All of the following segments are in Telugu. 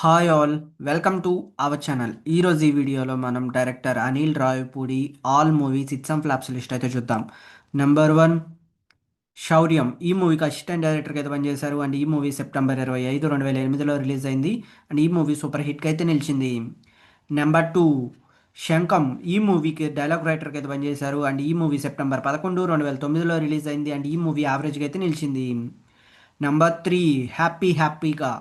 Hi all, welcome to our channel. ఈరోజు ఈ వీడియోలో మనం director Anil Ravipudi all movies hits and flops list అయితే చూద్దాం. నెంబర్ వన్, శౌర్యం. ఈ మూవీకి అసిస్టెంట్ డైరెక్టర్గా అయితే పనిచేశారు అండ్ ఈ మూవీ సెప్టెంబర్ 25, 2008లో రిలీజ్ అయింది అండ్ ఈ మూవీ సూపర్ హిట్గా అయితే నిలిచింది. నెంబర్ టూ, శంఖం. ఈ మూవీకి డైలాగ్ రైటర్గా అయితే పనిచేశారు అండ్ ఈ మూవీ సెప్టెంబర్ 11, 2009లో రిలీజ్ అయింది అండ్ ఈ మూవీ యావరేజ్గా అయితే నిలిచింది. నెంబర్ త్రీ, హ్యాపీగా.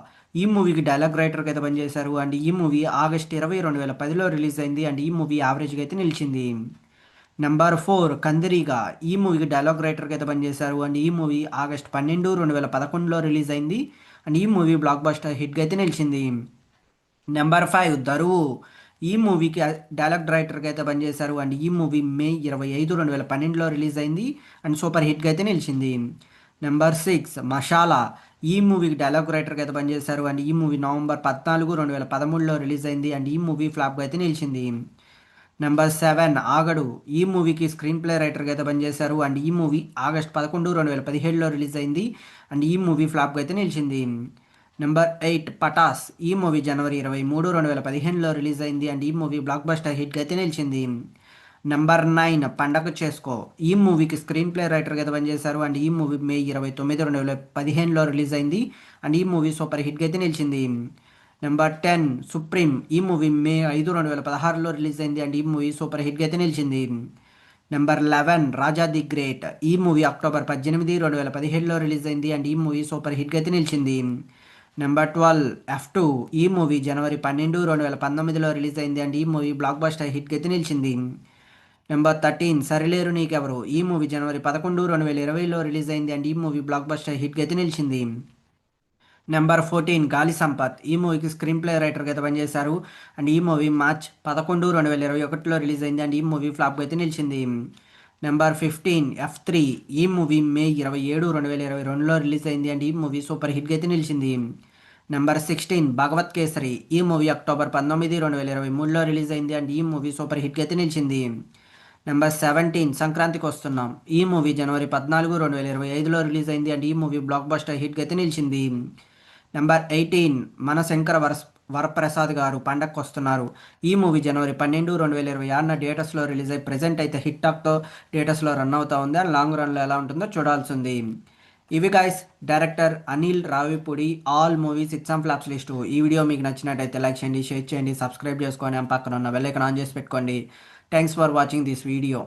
ఈ మూవీకి డైలాగ్ రైటర్గా అయితే పనిచేశారు అండ్ ఈ మూవీ ఆగస్ట్ 20, 2010లో రిలీజ్ అయింది అండ్ ఈ మూవీ యావరేజ్గా అయితే నిలిచింది. Number four, కందిరీగా. ఈ మూవీకి డైలాగ్ రైటర్గా అయితే పనిచేశారు అండ్ ఈ మూవీ ఆగస్ట్ 12, 2011లో రిలీజ్ అయింది అండ్ ఈ మూవీ బ్లాక్ బస్టర్ హిట్గా అయితే నిలిచింది. నెంబర్ ఫైవ్, దరువు. ఈ మూవీకి డైలాగ్ రైటర్గా అయితే పనిచేశారు అండ్ ఈ మూవీ మే 25, 2012లో రిలీజ్ అయింది అండ్ సూపర్ హిట్గా అయితే నిలిచింది. Number six, Masala. ఈ మూవీకి డైలాగ్ రైటర్గా అయితే పనిచేశారు అండ్ ఈ మూవీ నవంబర్ 14, 2013లో రిలీజ్ అయింది అండ్ ఈ మూవీ ఫ్లాప్గా అయితే నిలిచింది. Number seven, Aagadu. ఈ మూవీకి స్క్రీన్ ప్లే రైటర్గా అయితే పనిచేశారు అండ్ ఈ మూవీ ఆగస్ట్ 11, 2017లో రిలీజ్ అయింది అండ్ ఈ మూవీ ఫ్లాప్గా అయితే నిలిచింది. Number eight, Pataas. ఈ మూవీ జనవరి 23, 2015లో రిలీజ్ అయింది అండ్ ఈ మూవీ బ్లాక్ బస్టర్ హిట్గా అయితే నిలిచింది. నెంబర్ నైన్, పండగ చేసుకో. ఈ మూవీకి స్క్రీన్ ప్లే రైటర్గా అయితే పనిచేశారు అండ్ ఈ మూవీ మే 29, 2015లో రిలీజ్ అయింది అండ్ ఈ మూవీ సూపర్ హిట్గా అయితే నిలిచింది. Number 10, supreme. ఈ మూవీ మే 5, 2016లో రిలీజ్ అయింది అండ్ ఈ మూవీ సూపర్ హిట్గా అయితే నిలిచింది. Number 11, Raja the great. ఈ మూవీ అక్టోబర్ 18, 2017లో రిలీజ్ అయింది అండ్ ఈ మూవీ సూపర్ హిట్గా అయితే నిలిచింది. Number 12, F2. ఈ మూవీ జనవరి 12, 2019లో రిలీజ్ అయింది అండ్ ఈ మూవీ బ్లాక్ బస్టర్ హిట్గా అయితే నిలిచింది. నెంబర్ 13, సరిలేరు నీకెవరు. ఈ మూవీ జనవరి 11, 2020లో రిలీజ్ అయింది అండ్ ఈ మూవీ బ్లాక్ బస్టర్ హిట్గా అయితే నిలిచింది. నెంబర్ 14, గాలి సంపత్. ఈ మూవీకి స్క్రీన్ ప్లే రైటర్గా అయితే పనిచేశారు అండ్ ఈ మూవీ మార్చ్ 11, 2021లో రిలీజ్ అయింది అండ్ ఈ మూవీ ఫ్లాప్గా అయితే నిలిచింది. Number 15, F3. ఈ మూవీ మే 27, 2022లో రిలీజ్ అయింది అండ్ ఈ మూవీ సూపర్ హిట్గా అయితే నిలిచింది. నెంబర్ 16, భగవత్ కేసరి. ఈ మూవీ అక్టోబర్ 19, 2023లో రిలీజ్ అయింది అండ్ ఈ మూవీ సూపర్ హిట్గా అయితే నిలిచింది. నెంబర్ 17, సంక్రాంతికి వస్తున్నాం. ఈ మూవీ జనవరి 14, 2025లో రిలీజ్ అయింది అండ్ ఈ మూవీ బ్లాక్ బస్టర్ హిట్గా అయితే నిలిచింది. నెంబర్ 18, మన శంకర వరప్రసాద్ గారు పండగకు వస్తున్నారు. ఈ మూవీ జనవరి 12, 2026 థియేటర్స్లో రిలీజ్ అయ్యి ప్రెజెంట్ అయితే హిట్ టాక్తో థియేటర్స్లో రన్ అవుతా ఉంది అండ్ లాంగ్ రన్లో ఎలా ఉంటుందో చూడాల్సి ఉంది. ఇవి guys, director Anil Ravipudi all movies hits and flops list. ఈ వీడియో మీకు నచ్చినట్టయితే లైక్ చేయండి, షేర్ చేయండి, సబ్స్క్రైబ్ చేసుకొని పక్కన ఉన్న బెల్ ఐకాన్ ఆన్ చేసి పెట్టుకోండి. Thanks for watching this video.